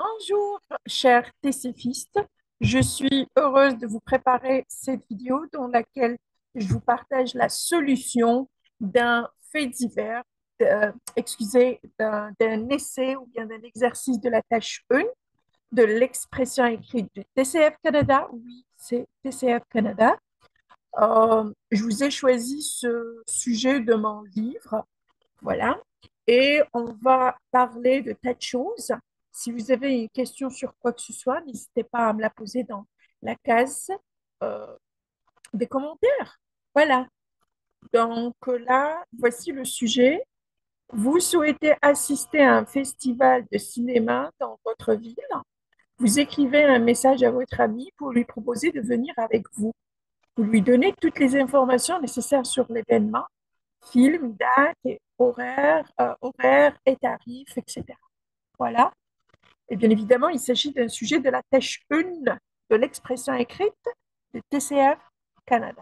Bonjour, chers TCFistes. Je suis heureuse de vous préparer cette vidéo dans laquelle je vous partage la solution d'un fait divers, d'un essai ou bien d'un exercice de la tâche 1 de l'expression écrite du TCF Canada. Oui, c'est TCF Canada. Je vous ai choisi ce sujet de mon livre. Voilà. Et on va parler de tas de choses. Si vous avez une question sur quoi que ce soit, n'hésitez pas à me la poser dans la case euh, des commentaires. Voilà. Donc là, voici le sujet. Vous souhaitez assister à un festival de cinéma dans votre ville? Vous écrivez un message à votre ami pour lui proposer de venir avec vous. Vous lui donnez toutes les informations nécessaires sur l'événement, film, date, et horaire et tarifs, etc. Voilà. Et bien évidemment, il s'agit d'un sujet de la tâche 1 de l'expression écrite de TCF Canada.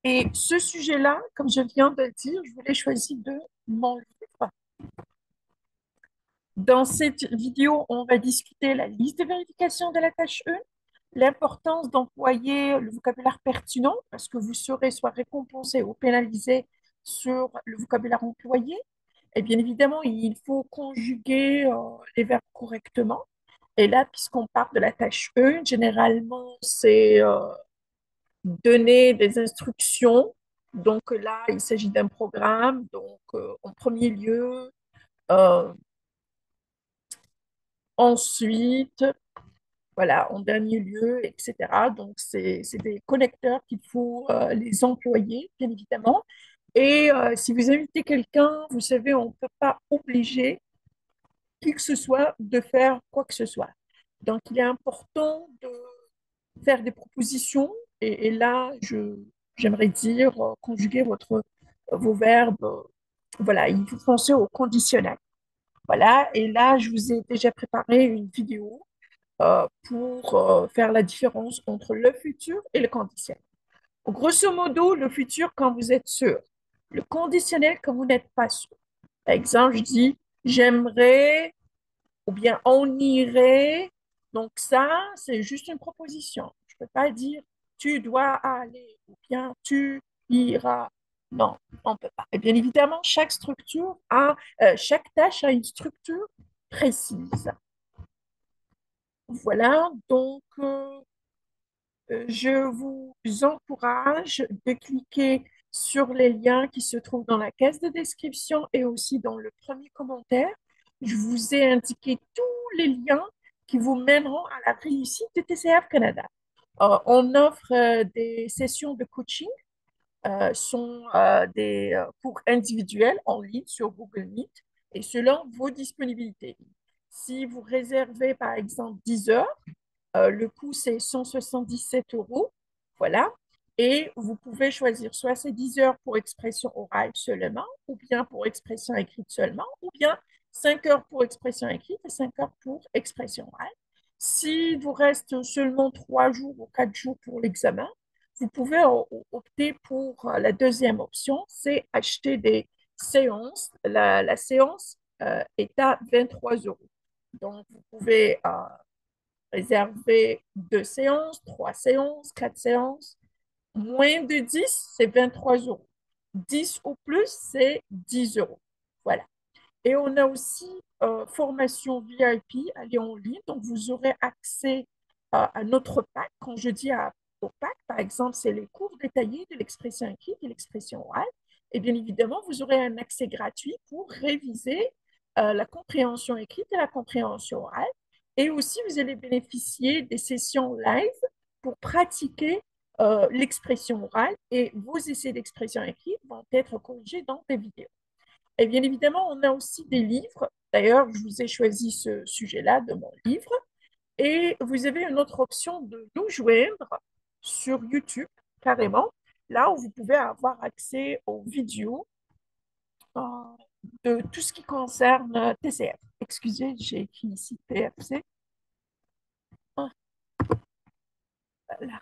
Et ce sujet-là, comme je viens de le dire, je voulais choisir de mon livre. Dans cette vidéo, on va discuter la liste de vérification de la tâche 1, l'importance d'employer le vocabulaire pertinent parce que vous serez soit récompensé ou pénalisé sur le vocabulaire employé. Et bien évidemment, il faut conjuguer les verbes correctement. Et là, puisqu'on parle de la tâche 1, généralement, c'est donner des instructions. Donc là, il s'agit d'un programme. Donc, en premier lieu, euh, ensuite, voilà, en dernier lieu, etc. Donc, c'est des connecteurs qu'il faut les employer, bien évidemment. Et si vous invitez quelqu'un, vous savez, on ne peut pas obliger qui que ce soit de faire quoi que ce soit. Donc, il est important de faire des propositions. Et là, j'aimerais dire, conjuguer vos verbes. Voilà, il faut penser au conditionnel. Voilà, et là, je vous ai déjà préparé une vidéo pour faire la différence entre le futur et le conditionnel. Grosso modo, le futur quand vous êtes sûr. Le conditionnel quand vous n'êtes pas sûr. Par exemple, je dis, j'aimerais ou bien on irait. Donc ça, c'est juste une proposition. Je ne peux pas dire tu dois aller ou bien tu iras. Non, on ne peut pas. Et bien évidemment, chaque tâche a une structure précise. Voilà, donc je vous encourage de cliquer sur les liens qui se trouvent dans la caisse de description et aussi dans le premier commentaire. Je vous ai indiqué tous les liens qui vous mèneront à la réussite de TCF Canada. On offre des sessions de coaching, des cours individuels en ligne sur Google Meet et selon vos disponibilités. Si vous réservez par exemple 10 heures, le coût, c'est 177 €. Voilà. Et vous pouvez choisir soit c'est 10 heures pour expression orale seulement, ou bien pour expression écrite seulement, ou bien 5 heures pour expression écrite et 5 heures pour expression orale. Si vous reste seulement 3 jours ou 4 jours pour l'examen, vous pouvez opter pour la deuxième option, c'est acheter des séances. La séance est à 23 €. Donc, vous pouvez réserver 2 séances, 3 séances, 4 séances. Moins de 10, c'est 23 €. 10 ou plus, c'est 10 €. Voilà. Et on a aussi formation VIP, aller en ligne. Donc, vous aurez accès à notre pack. Quand je dis au pack, par exemple, c'est les cours détaillés de l'expression écrite et l'expression orale. Et bien évidemment, vous aurez un accès gratuit pour réviser la compréhension écrite et la compréhension orale. Et aussi, vous allez bénéficier des sessions live pour pratiquer l'expression orale et vos essais d'expression écrite vont être corrigés dans des vidéos. Et bien évidemment, on a aussi des livres. D'ailleurs, je vous ai choisi ce sujet-là de mon livre. Et vous avez une autre option de nous joindre sur YouTube, carrément, là où vous pouvez avoir accès aux vidéos euh, de tout ce qui concerne TCF. Excusez, j'ai écrit ici PFC. Ah, voilà,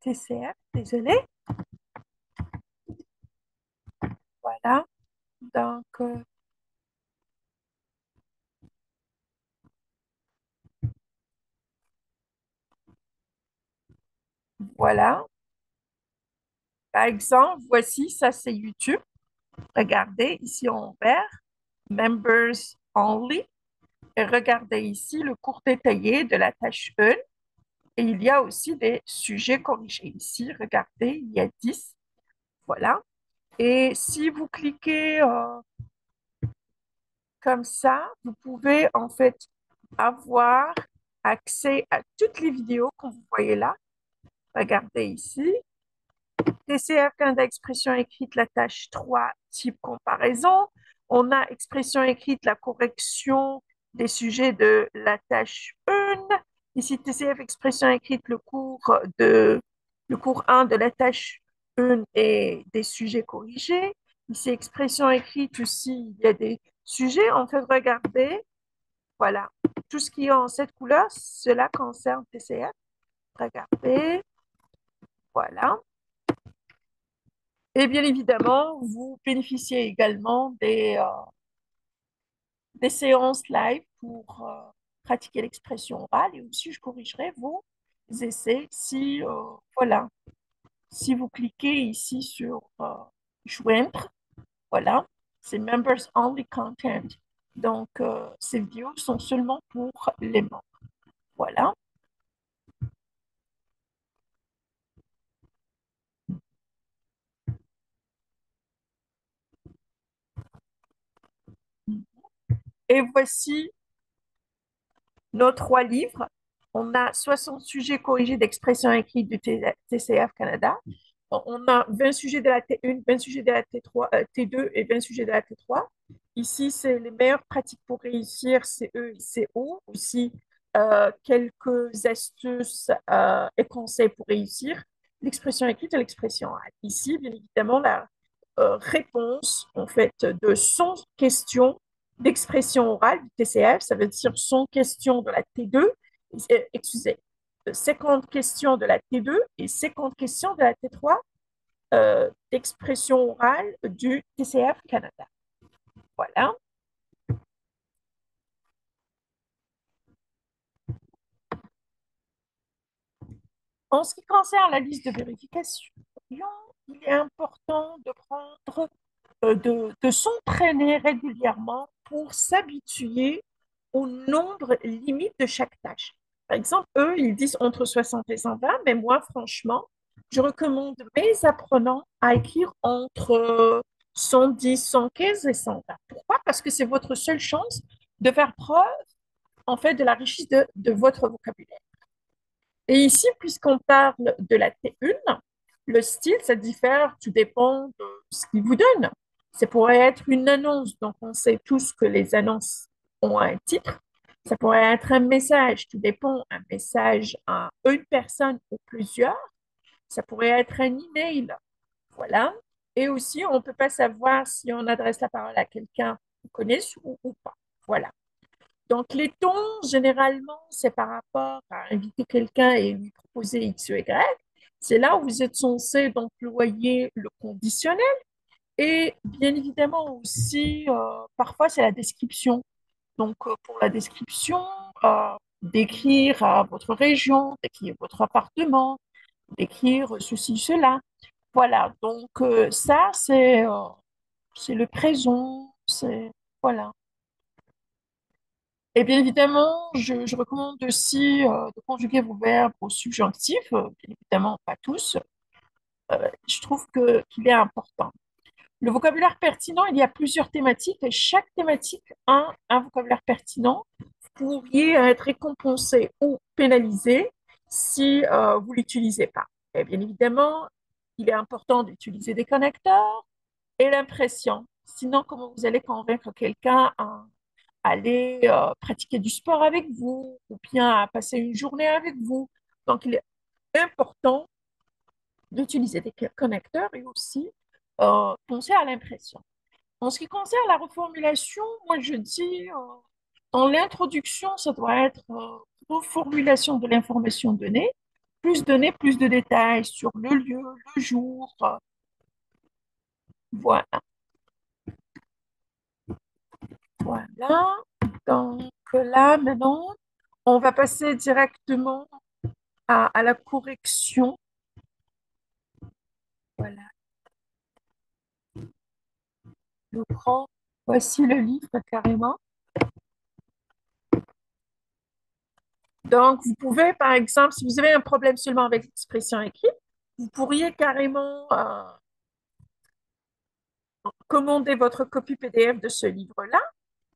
TCF, désolé. Voilà. Donc, Voilà. Par exemple, voici, ça c'est YouTube. Regardez ici en vert, Members Only. Et regardez ici le cours détaillé de la tâche 1. Et il y a aussi des sujets corrigés. Ici, regardez, il y a 10. Voilà. Et si vous cliquez comme ça, vous pouvez en fait avoir accès à toutes les vidéos que vous voyez là. Regardez ici. TCF, Canada, expression écrite, la tâche 3, type comparaison. On a expression écrite, la correction des sujets de la tâche 1. Ici, TCF, expression écrite, le cours 1 de la tâche 1 et des sujets corrigés. Ici, expression écrite aussi, il y a des sujets. En fait, regardez, voilà. Tout ce qui est en cette couleur, cela concerne TCF. Regardez, voilà. Et bien évidemment, vous bénéficiez également des séances live pour pratiquer l'expression orale et aussi je corrigerai vos essais si, voilà, si vous cliquez ici sur joindre, voilà, c'est members only content. Donc, ces vidéos sont seulement pour les membres. Voilà. Et voici nos 3 livres. On a 60 sujets corrigés d'expression écrite du TCF Canada. On a 20 sujets de la T1, 20 sujets de la T3, T2 et 20 sujets de la T3. Ici, c'est les meilleures pratiques pour réussir CE et CO. Aussi, quelques astuces et conseils pour réussir l'expression écrite et l'expression orale. Ici, bien évidemment, la réponse en fait de 100 questions d'expression orale du TCF, ça veut dire 100 questions de la T2, excusez, 50 questions de la T2 et 50 questions de la T3 d'expression orale du TCF Canada. Voilà. En ce qui concerne la liste de vérification, il est important de prendre, de s'entraîner régulièrement pour s'habituer au nombre limite de chaque tâche. Par exemple, eux, ils disent entre 60 et 120, mais moi, franchement, je recommande mes apprenants à écrire entre 110, 115 et 120. Pourquoi? Parce que c'est votre seule chance de faire preuve, en fait, de la richesse de votre vocabulaire. Et ici, puisqu'on parle de la T1, le style, ça diffère, tout dépend de ce qu'il vous donne. Ça pourrait être une annonce, donc on sait tous que les annonces ont un titre. Ça pourrait être un message, tout dépend, un message à une personne ou plusieurs. Ça pourrait être un email, voilà. Et aussi, on ne peut pas savoir si on adresse la parole à quelqu'un qu'on connaît ou pas. Voilà. Donc, les tons, généralement, c'est par rapport à inviter quelqu'un et lui proposer X ou Y. C'est là où vous êtes censé employer le conditionnel. Et bien évidemment aussi, parfois, c'est la description. Donc, pour la description, décrire votre région, décrire votre appartement, décrire ceci, cela. Voilà. Donc, ça, c'est le présent. Voilà. Et bien évidemment, je recommande aussi de conjuguer vos verbes au subjonctif, bien évidemment pas tous. Je trouve qu'il est important. Le vocabulaire pertinent, il y a plusieurs thématiques et chaque thématique a un vocabulaire pertinent. Vous pourriez être récompensé ou pénalisé si vous ne l'utilisez pas. Et bien évidemment, il est important d'utiliser des connecteurs et l'impression. Sinon, comment vous allez convaincre quelqu'un à aller pratiquer du sport avec vous ou bien à passer une journée avec vous? Donc, il est important d'utiliser des connecteurs et aussi penser à l'impression. En ce qui concerne la reformulation, moi je dis dans l'introduction, ça doit être reformulation de l'information donnée, plus de détails sur le lieu, le jour. Voilà, voilà. Donc là, maintenant, on va passer directement à la correction. Voilà, je prends. Voici le livre carrément. Donc, vous pouvez, par exemple, si vous avez un problème seulement avec l'expression écrite, vous pourriez carrément commander votre copie PDF de ce livre-là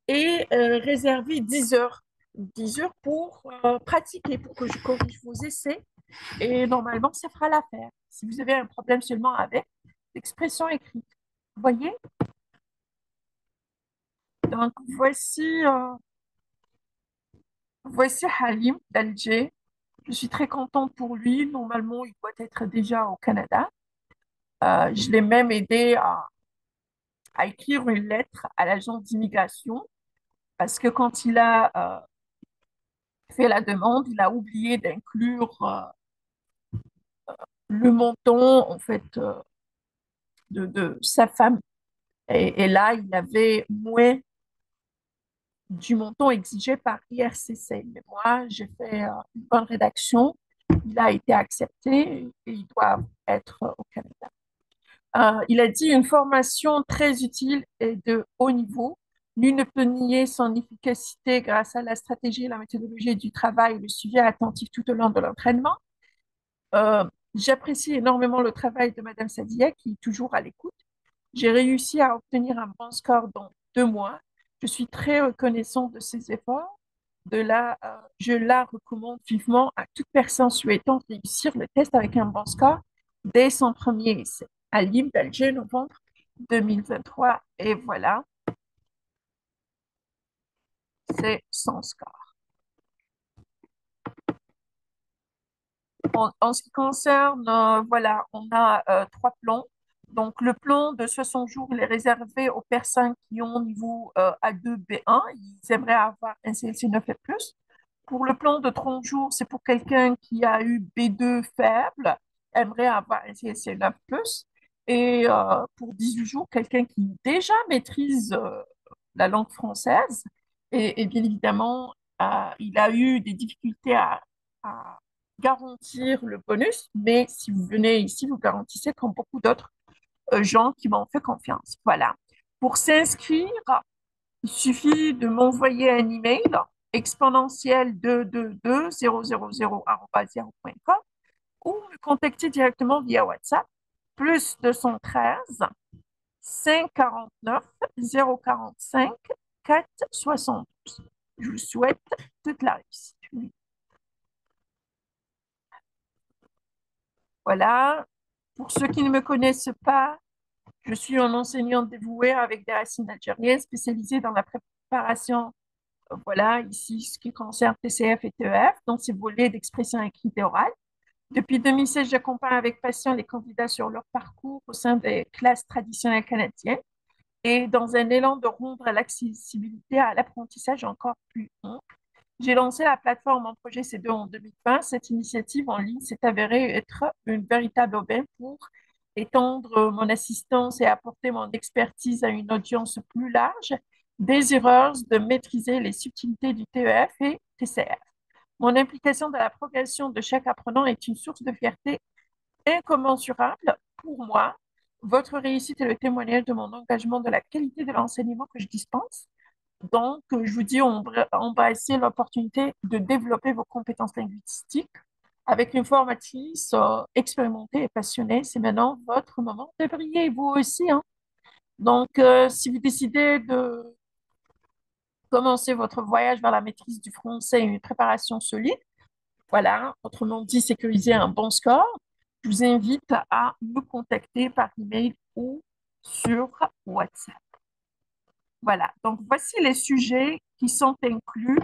et réserver 10 heures. 10 heures pour pratiquer, pour que je corrige vos essais. Et normalement, ça fera l'affaire. Si vous avez un problème seulement avec l'expression écrite. Vous voyez? Donc, voici Halim d'Alger. Je suis très contente pour lui. Normalement, il doit être déjà au Canada. Je l'ai même aidé à écrire une lettre à l'agent d'immigration parce que quand il a fait la demande, il a oublié d'inclure le montant en fait de sa femme. Et là, il avait moins du montant exigé par IRCC. Mais moi, j'ai fait une bonne rédaction. Il a été accepté et il doit être au Canada. Il a dit une formation très utile et de haut niveau. Nul ne peut nier son efficacité grâce à la stratégie, la méthodologie du travail et le suivi attentif tout au long de l'entraînement. J'apprécie énormément le travail de Madame Sadia qui est toujours à l'écoute. J'ai réussi à obtenir un bon score dans 2 mois. Je suis très reconnaissant de ses efforts. Je la recommande vivement à toute personne souhaitant réussir le test avec un bon score dès son premier essai. À Lille, Belgique, novembre 2023. Et voilà, c'est son score. En ce qui concerne, voilà, on a 3 plans. Donc, le plan de 60 jours, il est réservé aux personnes qui ont niveau A2, B1. Ils aimeraient avoir un CLC 9 et plus. Pour le plan de 30 jours, c'est pour quelqu'un qui a eu B2 faible, aimerait avoir un CLC 9 plus. Et pour 18 jours, quelqu'un qui déjà maîtrise la langue française. Et bien évidemment, il a eu des difficultés à garantir le bonus, mais si vous venez ici, vous garantissez comme beaucoup d'autres gens qui m'ont fait confiance. Voilà. Pour s'inscrire, il suffit de m'envoyer un email exponentiel 222 000@yahoo.com ou me contacter directement via WhatsApp plus 213 549 045 472. Je vous souhaite toute la réussite. Oui. Voilà. Pour ceux qui ne me connaissent pas, je suis un enseignant dévoué avec des racines algériennes spécialisé dans la préparation, voilà, ici, ce qui concerne TCF et TEF, donc ces volets d'expression écrite et orale. Depuis 2016, j'accompagne avec passion les candidats sur leur parcours au sein des classes traditionnelles canadiennes et dans un élan de rendre l'accessibilité à l'apprentissage encore plus ample. J'ai lancé la plateforme en projet C2 en 2020. Cette initiative en ligne s'est avérée être une véritable aubaine pour étendre mon assistance et apporter mon expertise à une audience plus large, désireuse de maîtriser les subtilités du TEF et TCF. Mon implication dans la progression de chaque apprenant est une source de fierté incommensurable pour moi. Votre réussite est le témoignage de mon engagement, de la qualité de l'enseignement que je dispense. Donc, je vous dis, embrassez l'opportunité de développer vos compétences linguistiques avec une formatrice expérimentée et passionnée. C'est maintenant votre moment de briller, vous aussi, hein. Donc, si vous décidez de commencer votre voyage vers la maîtrise du français et une préparation solide, voilà, autrement dit, sécuriser un bon score, je vous invite à me contacter par email ou sur WhatsApp. Voilà, donc voici les sujets qui sont inclus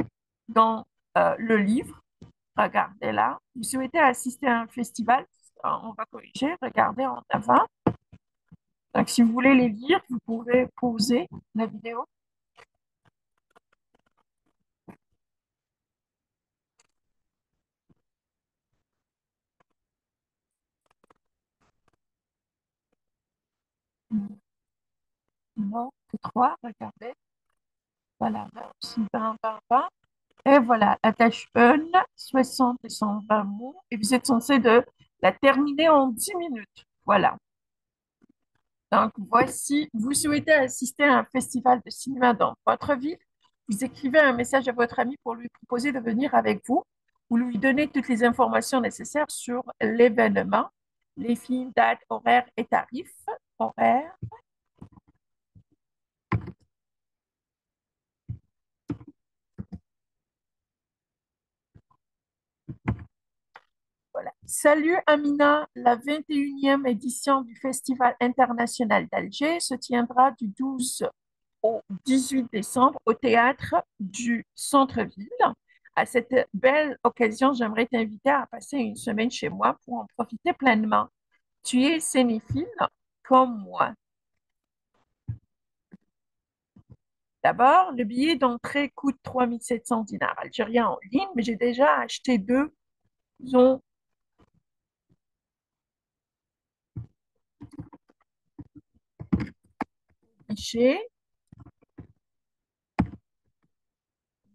dans le livre. Regardez là. Vous souhaitez assister à un festival, on va corriger, regardez en avant. Donc, si vous voulez les lire, vous pouvez pauser la vidéo. Non, 3, regardez. Voilà, 20, 20, 20. Et voilà, la tâche 1, 60 et 120 mots. Et vous êtes censé de la terminer en 10 minutes. Voilà. Donc, voici, vous souhaitez assister à un festival de cinéma dans votre ville. Vous écrivez un message à votre ami pour lui proposer de venir avec vous ou lui donner toutes les informations nécessaires sur l'événement, les films, dates, horaires et tarifs. Horaires, voilà. Salut Amina, la 21e édition du Festival international d'Alger se tiendra du 12 au 18 décembre au théâtre du centre-ville. À cette belle occasion, j'aimerais t'inviter à passer une semaine chez moi pour en profiter pleinement. Tu es cinéphile comme moi. D'abord, le billet d'entrée coûte 3700 dinars algériens en ligne, mais j'ai déjà acheté deux ont affiché,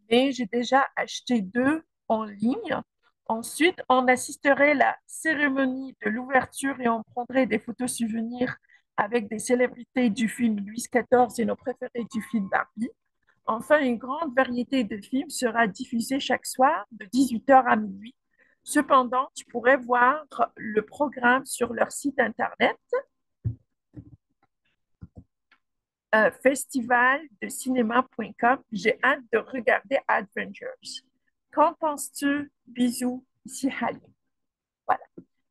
mais j'ai déjà acheté deux en ligne. Ensuite, on assisterait à la cérémonie de l'ouverture et on prendrait des photos souvenirs avec des célébrités du film Louis XIV et nos préférés du film Barbie. Enfin, une grande variété de films sera diffusée chaque soir de 18h à minuit. Cependant, tu pourrais voir le programme sur leur site internet festivaldecinema.com. J'ai hâte de regarder Avengers. Qu'en penses-tu? Bisous, ici Halim. Voilà.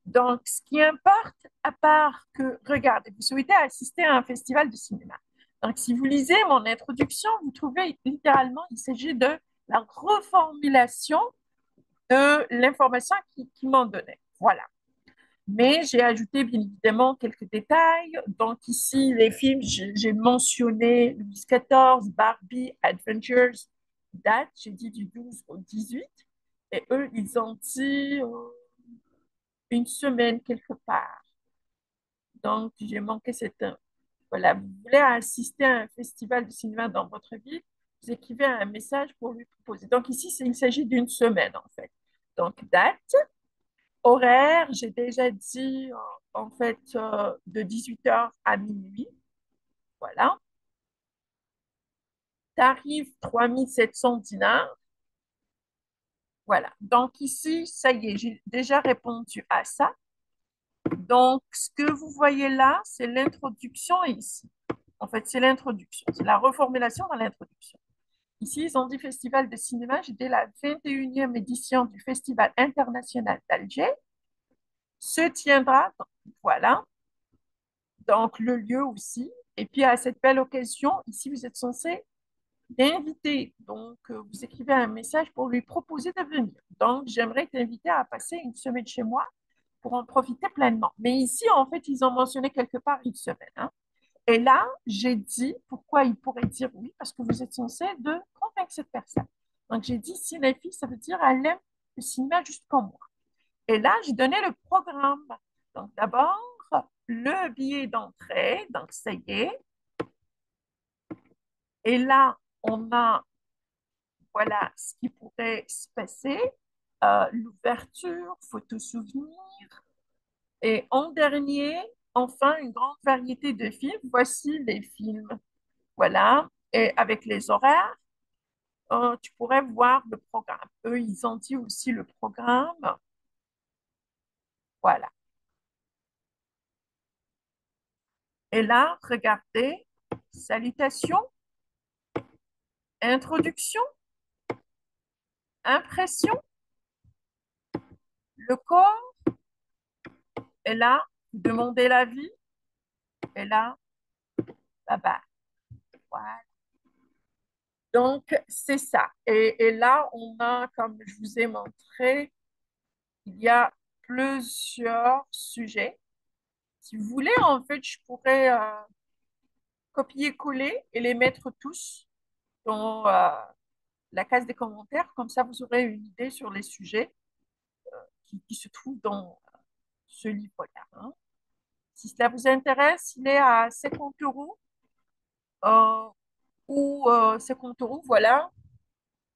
Donc, ce qui importe, à part que, regardez, vous souhaitez assister à un festival de cinéma. Donc, si vous lisez mon introduction, vous trouvez littéralement, il s'agit de la reformulation de l'information qui m'en donnait. Voilà. Mais j'ai ajouté bien évidemment quelques détails. Donc ici, les films, j'ai mentionné Louis XIV, Barbie, Adventures, date, j'ai dit du 12 au 18. Et eux, ils ont dit une semaine quelque part. Donc, j'ai manqué cette... Voilà, vous voulez assister à un festival de cinéma dans votre ville, vous écrivez un message pour lui proposer. Donc ici, il s'agit d'une semaine en fait. Donc, date, horaire, j'ai déjà dit en fait de 18h à minuit. Voilà. Tarif 3700 dinars. Voilà. Donc ici, ça y est, j'ai déjà répondu à ça. Donc, ce que vous voyez là, c'est l'introduction ici. En fait, c'est l'introduction. C'est la reformulation dans l'introduction. Ici, ils ont dit Festival de cinéma. J'étais la 21e édition du Festival international d'Alger. Se tiendra, voilà, donc le lieu aussi. Et puis à cette belle occasion, ici, vous êtes censé l'inviter. Donc, vous écrivez un message pour lui proposer de venir. Donc, j'aimerais t'inviter à passer une semaine chez moi pour en profiter pleinement. Mais ici, en fait, ils ont mentionné quelque part une semaine, hein. Et là, j'ai dit pourquoi il pourrait dire oui, parce que vous êtes censé de convaincre cette personne. Donc, j'ai dit cinéphile, ça veut dire elle aime le cinéma juste comme moi. Et là, j'ai donné le programme. Donc, d'abord, le billet d'entrée. Donc, ça y est. Et là, on a, voilà, ce qui pourrait se passer. L'ouverture, photo souvenir. Et en dernier, enfin, une grande variété de films. Voici les films. Voilà. Et avec les horaires, tu pourrais voir le programme. Eux, ils ont dit aussi le programme. Voilà. Et là, regardez, salutations, introduction, impression, le corps, et là, vous demandez l'avis, et là, bye bye. Voilà. Donc, c'est ça. Et là, on a, comme je vous ai montré, il y a plusieurs sujets. Si vous voulez, en fait, je pourrais copier-coller et les mettre tous dans la case des commentaires. Comme ça, vous aurez une idée sur les sujets qui se trouvent dans ce livre-là, hein. Si cela vous intéresse, il est à 50 euros euh, ou 50 euros, voilà,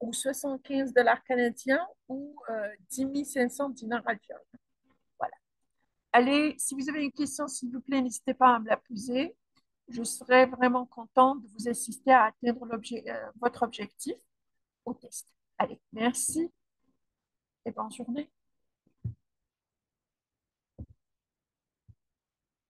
ou 75 dollars canadiens ou 10 500 dinars algériens. Voilà. Allez, si vous avez une question, s'il vous plaît, n'hésitez pas à me la poser. Je serais vraiment contente de vous assister à atteindre votre objectif au test. Allez, merci et bonne journée.